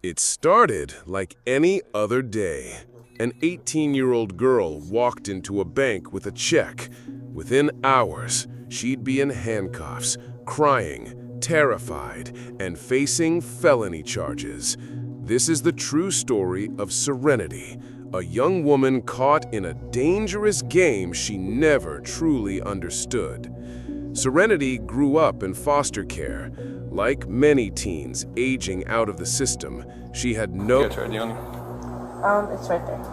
It started like any other day. An 18-year-old girl walked into a bank with a check. Within hours, she'd be in handcuffs, crying, terrified, and facing felony charges. This is the true story of Serenity, a young woman caught in a dangerous game she never truly understood. Serenity grew up in foster care. Like many teens aging out of the system, she had no... It's right there.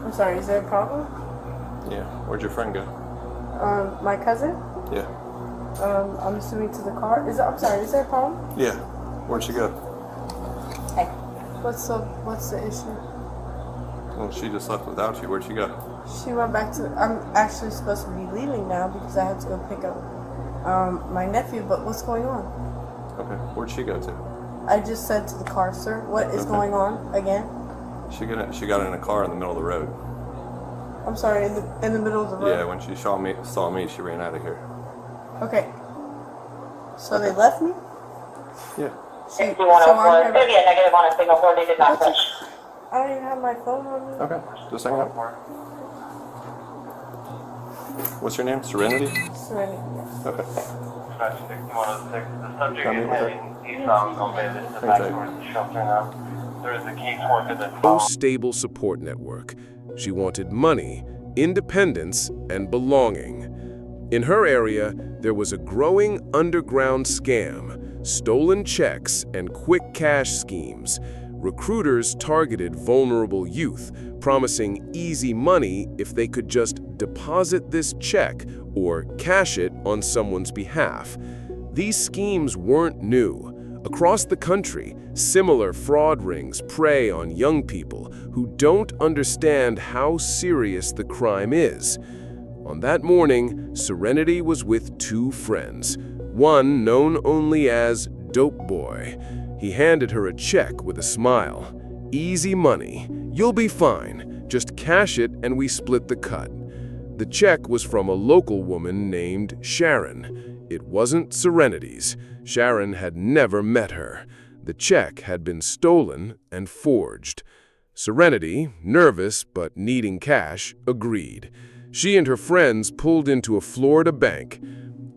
I'm sorry, is there a problem? Yeah, where'd your friend go? My cousin? Yeah. I'm assuming to the car. I'm sorry, is there a problem? Yeah, where'd she go? Hey. What's the issue? Well, she just left without you. Where'd she go? She went back to... I'm actually supposed to be leaving now because I had to go pick up my nephew, but what's going on? Okay, where'd she go to? I just said to the car, sir. What is going on again? She got in a car in the middle of the road. I'm sorry, in the middle of the road? Yeah, when she saw me, she ran out of here. Okay. So they left me? Yeah. Going to be a negative on a signal 4, they did not touch. I don't even have my phone on me. Okay, just hang up. What's your name? Serenity? Serenity, yes. Okay. Dispatch 6106. The subject Tell me is what heading eastbound on Bayless back towards the shelter now. There is a caseworker that's no stable support network. She wanted money, independence, and belonging. In her area, there was a growing underground scam, stolen checks, and quick cash schemes. Recruiters targeted vulnerable youth, promising easy money if they could just deposit this check or cash it on someone's behalf. These schemes weren't new. Across the country, similar fraud rings prey on young people who don't understand how serious the crime is. On that morning, Serenity was with two friends, one known only as Dope Boy. He handed her a check with a smile. "Easy money. You'll be fine. Just cash it and we split the cut." The check was from a local woman named Sharon. It wasn't Serenity's. Sharon had never met her. The check had been stolen and forged. Serenity, nervous but needing cash, agreed. She and her friends pulled into a Florida bank.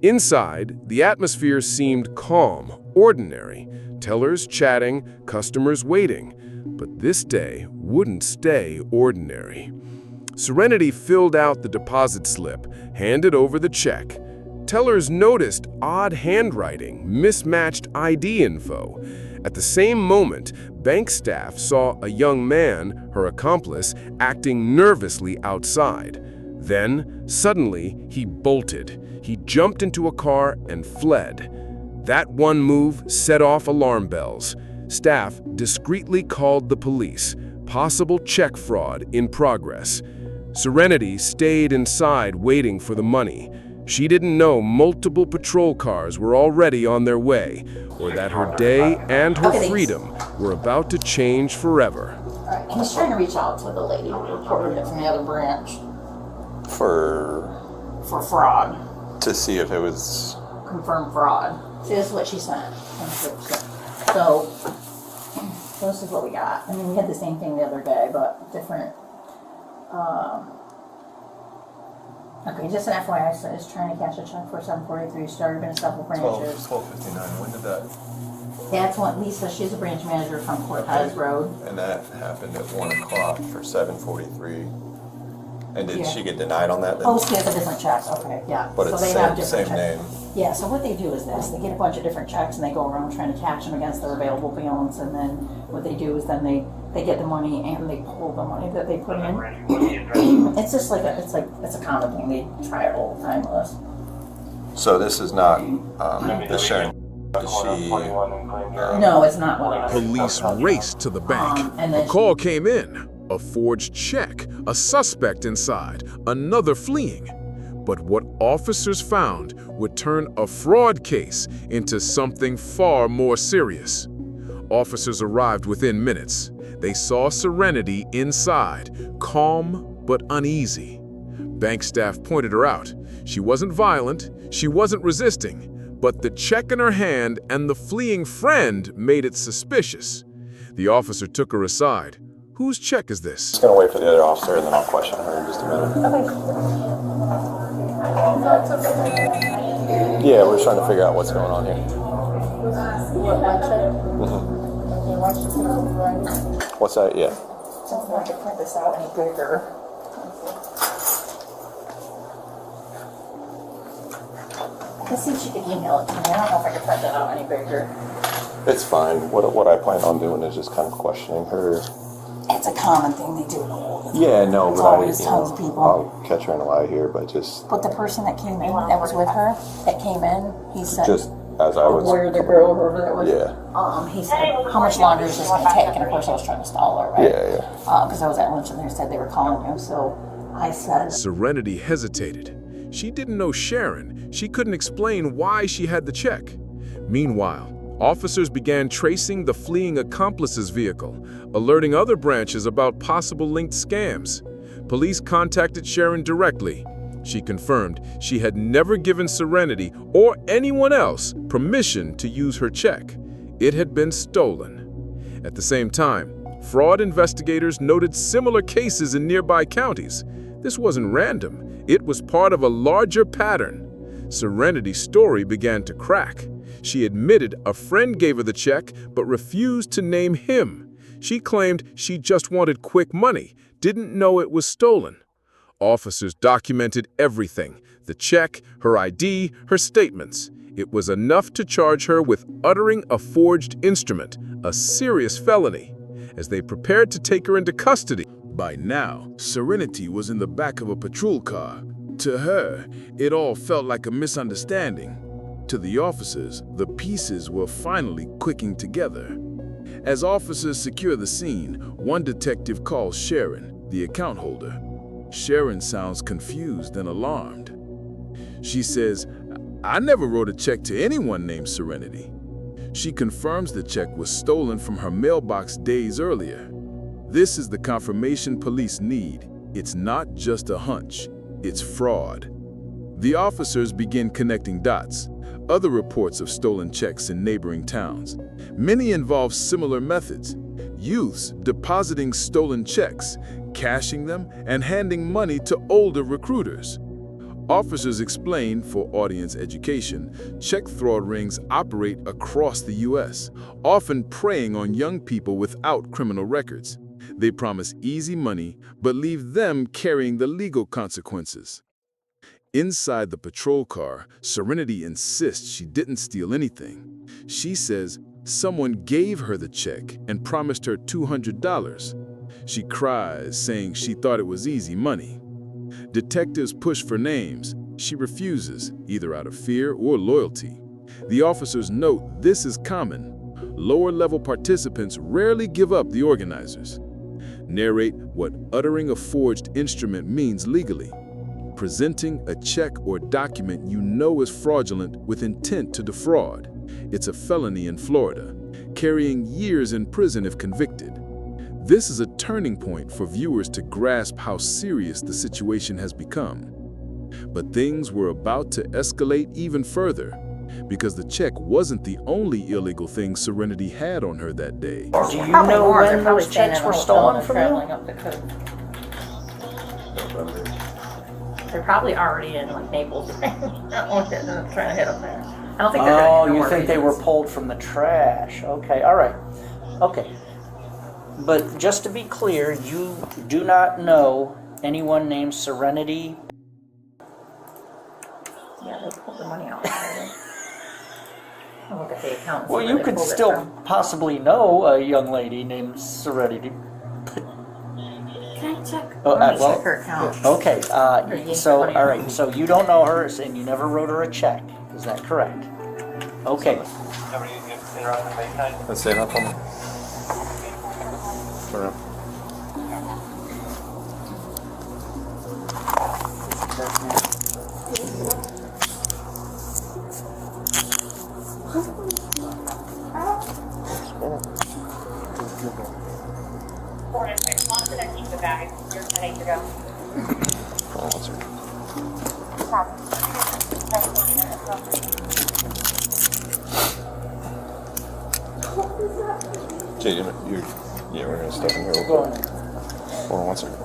Inside, the atmosphere seemed calm, ordinary. Tellers chatting, customers waiting. But this day wouldn't stay ordinary. Serenity filled out the deposit slip, handed over the check. Tellers noticed odd handwriting, mismatched ID info. At the same moment, bank staff saw a young man, her accomplice, acting nervously outside. Then, suddenly, he bolted. He jumped into a car and fled. That one move set off alarm bells. Staff discreetly called the police. Possible check fraud in progress. Serenity stayed inside waiting for the money. She didn't know multiple patrol cars were already on their way, or that her day and her freedom were about to change forever. Alright, he's trying to reach out to the lady who reported it from the other branch. For fraud. To see if it was... Confirmed fraud. See, this is what she sent. So, this is what we got. I mean, we had the same thing the other day, but different. Okay, just an FYI, so is trying to cash a check for 743, started in several branches. 12:59. When did that... That's what Lisa, she's a branch manager from Courthouse Road. And that happened at 1 o'clock for 7:43. And did Yeah. she get denied on that? Oh, she has a different check, okay, yeah. But So it's they same, have different same checks. name. Yeah, so what they do is this, they get a bunch of different checks and they go around trying to cash them against their available balance, and then what they do is then they get the money and they pull the money that they put in. It's just like it's a common thing, they try it all the time with us. So this is not the Sharon. Is she... No, it's not one of us. Police raced to the bank. And then A call came in. A forged check, a suspect inside, another fleeing. But what officers found would turn a fraud case into something far more serious. Officers arrived within minutes. They saw Serenity inside, calm but uneasy. Bank staff pointed her out. She wasn't violent, she wasn't resisting, But the check in her hand and the fleeing friend made it suspicious. The officer took her aside. Whose check is this? Just gonna wait for the other officer and then I'll question her in just a minute. Yeah, we're just trying to figure out what's going on here. What, my check? Okay, why should you put it right? What's that? Yeah. Something I could print this out any bigger. Let's see if she could email it to me. I don't know if I could print that out any bigger. It's fine. What I plan on doing is just kind of questioning her. It's a common thing they do. Yeah, no, It's but always tons of people. I'll catch her in a lie here, but just But the person that came in, that was with her, that came in, he said, just as I was. where the girl, whoever that was, Yeah. he said, how much longer is this going to take? And of course I was trying to stall her, right? Yeah. Because I was at lunch and they said they were calling you. So I said, Serenity hesitated. She didn't know Sharon. She couldn't explain why she had the check. Meanwhile, officers began tracing the fleeing accomplice's vehicle, alerting other branches about possible linked scams. Police contacted Sharon directly. She confirmed she had never given Serenity or anyone else permission to use her check. It had been stolen. At the same time, fraud investigators noted similar cases in nearby counties. This wasn't random. It was part of a larger pattern. Serenity's story began to crack. She admitted a friend gave her the check but refused to name him. She claimed she just wanted quick money, didn't know it was stolen. Officers documented everything: the check, her ID, her statements. It was enough to charge her with uttering a forged instrument, a serious felony. As they prepared to take her into custody, by now, Serenity was in the back of a patrol car. To her, it all felt like a misunderstanding. To the officers, the pieces were finally clicking together. As officers secure the scene, one detective calls Sharon, the account holder. Sharon sounds confused and alarmed. She says, "I never wrote a check to anyone named Serenity." She confirms the check was stolen from her mailbox days earlier. This is the confirmation police need. It's not just a hunch, it's fraud. The officers begin connecting dots. Other reports of stolen checks in neighboring towns. Many involve similar methods. Youths depositing stolen checks, cashing them, and handing money to older recruiters. Officers explain, for audience education, check fraud rings operate across the U.S., often preying on young people without criminal records. They promise easy money, but leave them carrying the legal consequences. Inside the patrol car, Serenity insists she didn't steal anything. She says someone gave her the check and promised her $200. She cries, saying she thought it was easy money. Detectives push for names. She refuses, either out of fear or loyalty. The officers note this is common. Lower-level participants rarely give up the organizers. Narrate what uttering a forged instrument means legally. Presenting a check or document you know is fraudulent with intent to defraud. It's a felony in Florida, carrying years in prison if convicted. This is a turning point for viewers to grasp how serious the situation has become. But things were about to escalate even further, because the check wasn't the only illegal thing Serenity had on her that day. Do you know when those checks were stolen from you? Up the coast. They're probably already in like Naples. I'm trying to hit them there. I don't think they're Oh, you think they were pulled from the trash? Okay, all right. Okay. But just to be clear, you do not know anyone named Serenity? Yeah, they pulled the money out. I'll look at the account. Well, you could still possibly know a young lady named Serenity. Can I check? Oh, Let me well, check her account. Okay, so, all right, so you don't know her and you never wrote her a check. Is that correct? Okay. Somebody interrupted late night? Let's say that for me. Turn around. Keep the bag. You're 10 to go. Hold on one second. Jay, yeah, we're gonna step in here. Go on. Hold on 1 second.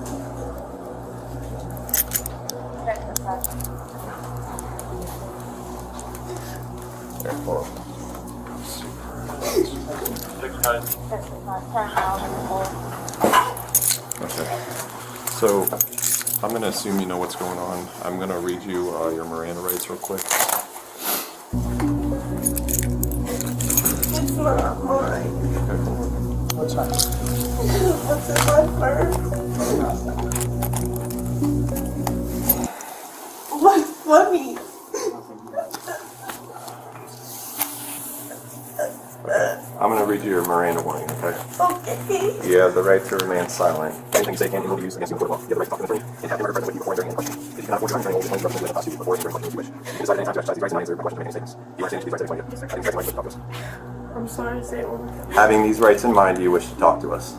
There, hold on. 6 Okay. So, I'm gonna assume you know what's going on. I'm gonna read you your Miranda rights real quick. It's not mine. Okay, hold on. What's that? What's in my purse? What's funny? I'm gonna read you your Miranda warning, okay? Okay. You have the right to remain silent. Anything you say can and will be used against you in court of law. You have the right to talk to an attorney and have him or her present with you before answering any question. If you cannot afford your attorney, you will be able to prosecute before answering any question you wish. You can decide at any time to exercise these rights and not answer questions or make any statements. Do you understand these rights to explain it? Having these rights in mind, you wish to talk to us. I'm sorry, say it one more time. Having these rights in mind, do you wish to talk to us?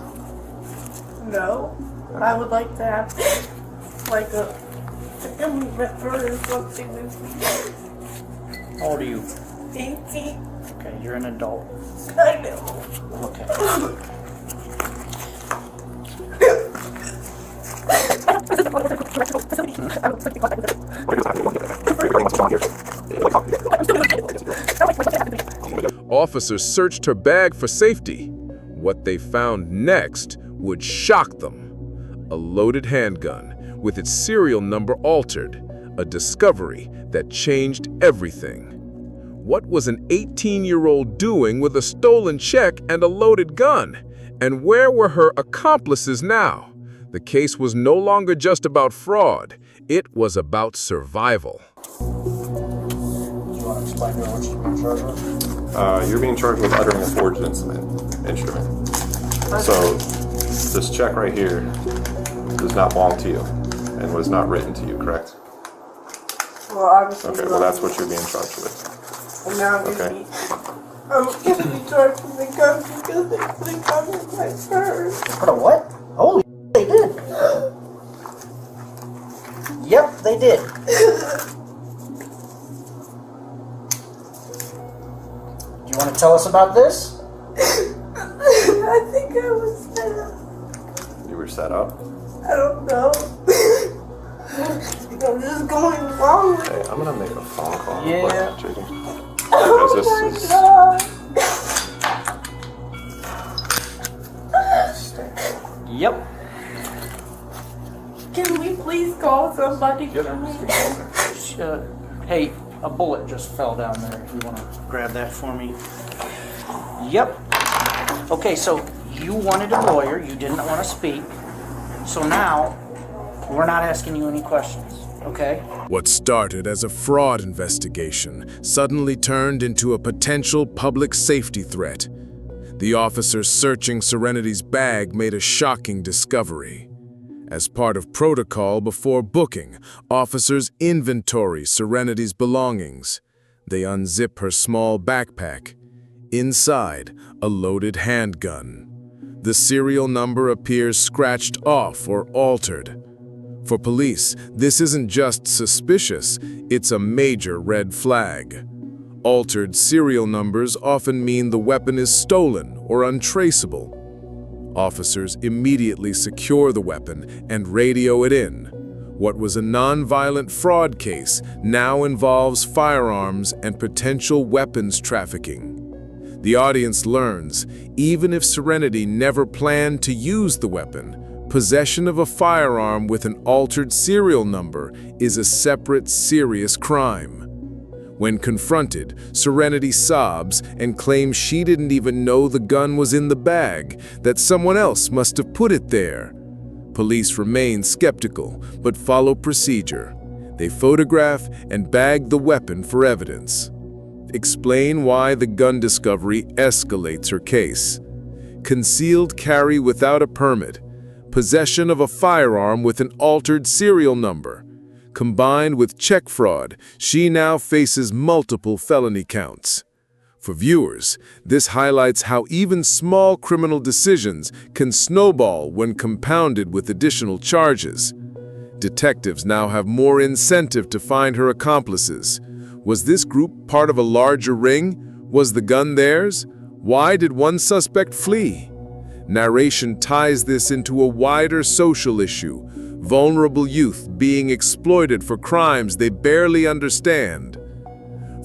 No. I would like to have like a government or something with me. How old are you? 18. Okay, you're an adult. I know. Okay. Officers searched her bag for safety. What they found next would shock them. A loaded handgun with its serial number altered, a discovery that changed everything. What was an 18-year-old doing with a stolen check and a loaded gun? And where were her accomplices now? The case was no longer just about fraud. It was about survival. Do you want to explain to her what you're being charged with? You're being charged with uttering a forged instrument. So, this check right here does not belong to you and was not written to you, correct? Well, obviously. Okay, well that's what you're being charged with. And now I'm gonna be charged with the gun because they put a gun in my purse. Put a what? Holy they did. Yep, they did. Do you want to tell us about this? I think I was set up. You were set up? I don't know. I'm just going wrong with Hey, I'm gonna make a phone call. Yeah. JD. Oh Because my this is... God. Yep. Can we please call somebody for me? Hey, a bullet just fell down there. If you want to grab that for me. Yep. Okay, so you wanted a lawyer. You didn't want to speak. So now, we're not asking you any questions, okay? What started as a fraud investigation suddenly turned into a potential public safety threat. The officers searching Serenity's bag made a shocking discovery. As part of protocol before booking, officers inventory Serenity's belongings. They unzip her small backpack. Inside, a loaded handgun. The serial number appears scratched off or altered. For police, this isn't just suspicious, it's a major red flag. Altered serial numbers often mean the weapon is stolen or untraceable. Officers immediately secure the weapon and radio it in. What was a non-violent fraud case now involves firearms and potential weapons trafficking. The audience learns, even if Serenity never planned to use the weapon, possession of a firearm with an altered serial number is a separate, serious crime. When confronted, Serenity sobs and claims she didn't even know the gun was in the bag, that someone else must have put it there. Police remain skeptical, but follow procedure. They photograph and bag the weapon for evidence. Explain why the gun discovery escalates her case. Concealed carry without a permit. Possession of a firearm with an altered serial number. Combined with check fraud, she now faces multiple felony counts. For viewers, this highlights how even small criminal decisions can snowball when compounded with additional charges. Detectives now have more incentive to find her accomplices. Was this group part of a larger ring? Was the gun theirs? Why did one suspect flee? Narration ties this into a wider social issue, vulnerable youth being exploited for crimes they barely understand.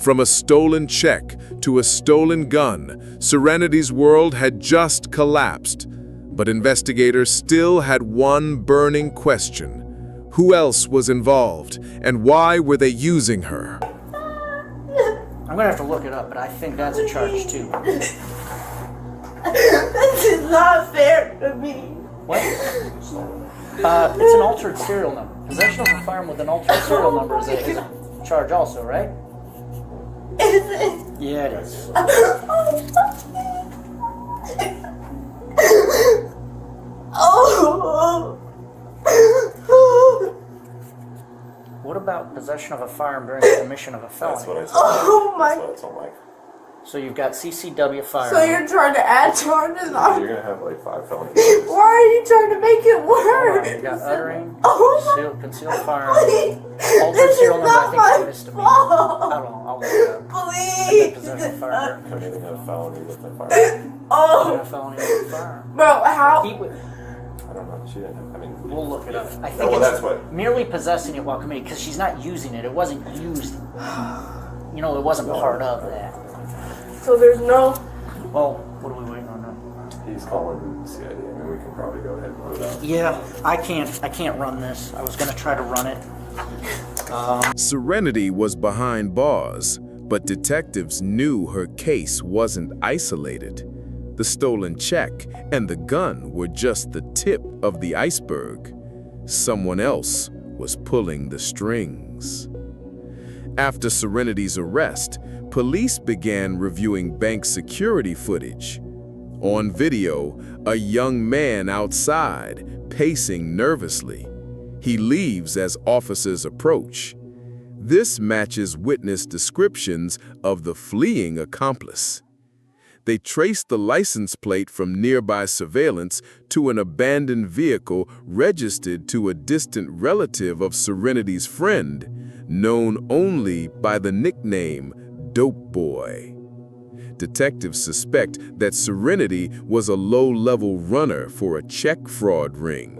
From a stolen check to a stolen gun, Serenity's world had just collapsed. But investigators still had one burning question. Who else was involved, and why were they using her? I'm gonna have to look it up, but I think that's a charge too. This is not fair to me. What? It's an altered serial number. Possession of a firearm with an altered serial number is a charge also, right? Is it? Yeah, it is. Oh. What about possession of a firearm during the commission of a That's what felony? I told Mike. Oh my. That's what I told Mike. So you've got CCW firearm. So you're trying to add charges on? You're gonna have like 5 felony Why charges. are you trying to make it Hold on, worse? you got uttering, Oh concealed firearm, Please. altered This is serial number, not I my think it's a misdemeanor. I fault. don't know, I'll look it up. And then Please. possession of firearm. I didn't have a felony with my firearm. Oh. A felony with a firearm. Bro, how? He would, I don't know. She didn't have, I mean, we'll look it up. I think well, it's that's what. merely possessing it while committing, because she's not using it. It wasn't used. You know, it wasn't part of that. So there's no. Well, what are we waiting on now? He's calling CID. I mean, we can probably go ahead and load it up. Yeah, I can't run this. I was gonna try to run it. Serenity was behind bars, but detectives knew her case wasn't isolated. The stolen check and the gun were just the tip of the iceberg. Someone else was pulling the strings. After Serenity's arrest, police began reviewing bank security footage. On video, a young man outside, pacing nervously. He leaves as officers approach. This matches witness descriptions of the fleeing accomplice. They traced the license plate from nearby surveillance to an abandoned vehicle registered to a distant relative of Serenity's friend, known only by the nickname Dope Boy. Detectives suspect that Serenity was a low-level runner for a check fraud ring.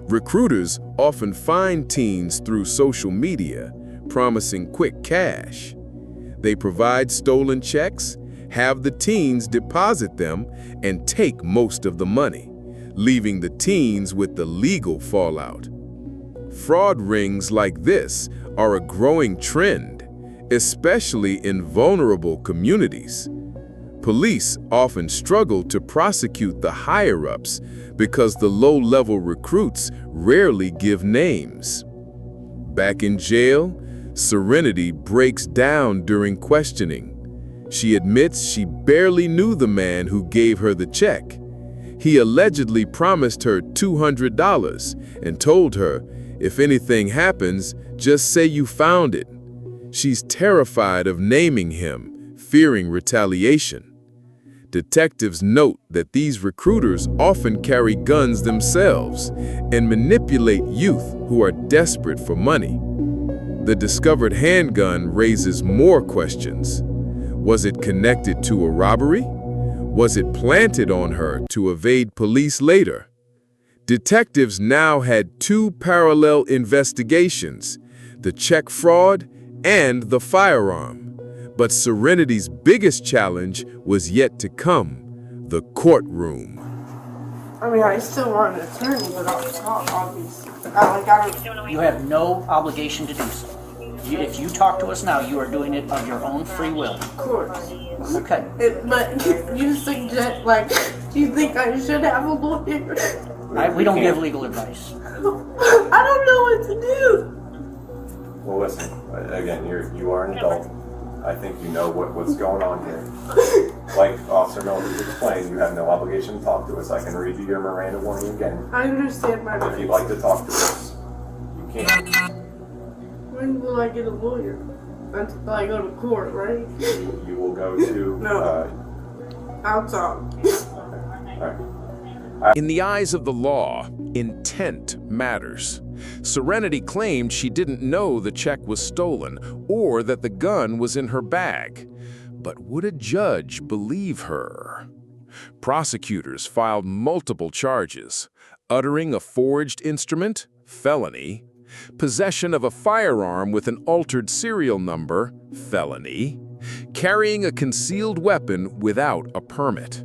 Recruiters often find teens through social media, promising quick cash. They provide stolen checks, have the teens deposit them, and take most of the money, leaving the teens with the legal fallout. Fraud rings like this are a growing trend, especially in vulnerable communities. Police often struggle to prosecute the higher-ups because the low-level recruits rarely give names. Back in jail, Serenity breaks down during questioning. She admits she barely knew the man who gave her the check. He allegedly promised her $200 and told her, "If anything happens, just say you found it." She's terrified of naming him, fearing retaliation. Detectives note that these recruiters often carry guns themselves and manipulate youth who are desperate for money. The discovered handgun raises more questions. Was it connected to a robbery? Was it planted on her to evade police later? Detectives now had 2 parallel investigations, the check fraud and the firearm. But Serenity's biggest challenge was yet to come, the courtroom. I mean, I still want an attorney, but I'm not obviously. You have no obligation to do so. If you talk to us now, you are doing it of your own free will. Of course. Okay. But you suggest, like, do you think I should have a lawyer? We don't give legal advice. I don't know what to do. Well, listen. Again, you are an adult. I think you know what's going on here. Like Officer Miller explained, you have no obligation to talk to us. I can read you your Miranda warning again. I understand my If you'd like to talk to us, you can. When will I get a lawyer? Until I go to court, right? You will go to. No. Outside. All right. In the eyes of the law, intent matters. Serenity claimed she didn't know the check was stolen or that the gun was in her bag. But would a judge believe her? Prosecutors filed multiple charges: uttering a forged instrument, felony; possession of a firearm with an altered serial number, felony; carrying a concealed weapon without a permit.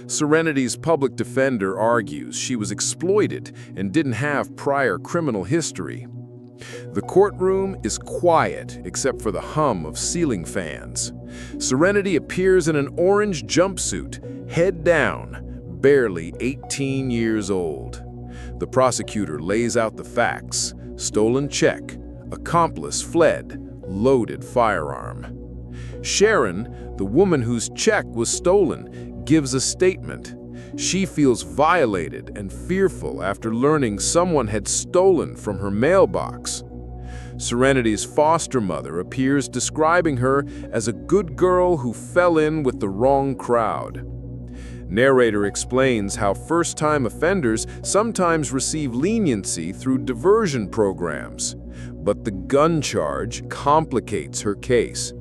Serenity's public defender argues she was exploited and didn't have prior criminal history. The courtroom is quiet except for the hum of ceiling fans. Serenity appears in an orange jumpsuit, head down, barely 18 years old. The prosecutor lays out the facts: stolen check, accomplice fled, loaded firearm. Sharon, the woman whose check was stolen, gives a statement. She feels violated and fearful after learning someone had stolen from her mailbox. Serenity's foster mother appears, describing her as a good girl who fell in with the wrong crowd. Narrator explains how first-time offenders sometimes receive leniency through diversion programs, but the gun charge complicates her case.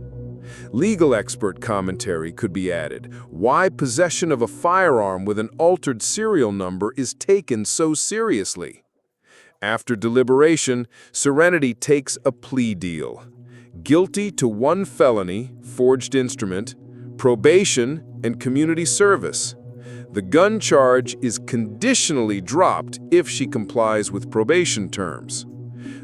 Legal expert commentary could be added: why possession of a firearm with an altered serial number is taken so seriously. After deliberation, Serenity takes a plea deal: guilty to 1 felony, forged instrument, probation, and community service. The gun charge is conditionally dropped if she complies with probation terms.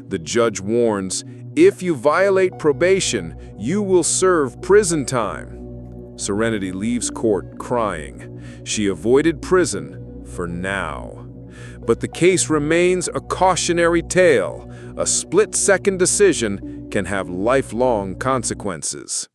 The judge warns, if you violate probation, you will serve prison time. Serenity leaves court crying. She avoided prison for now. But the case remains a cautionary tale. A split-second decision can have lifelong consequences.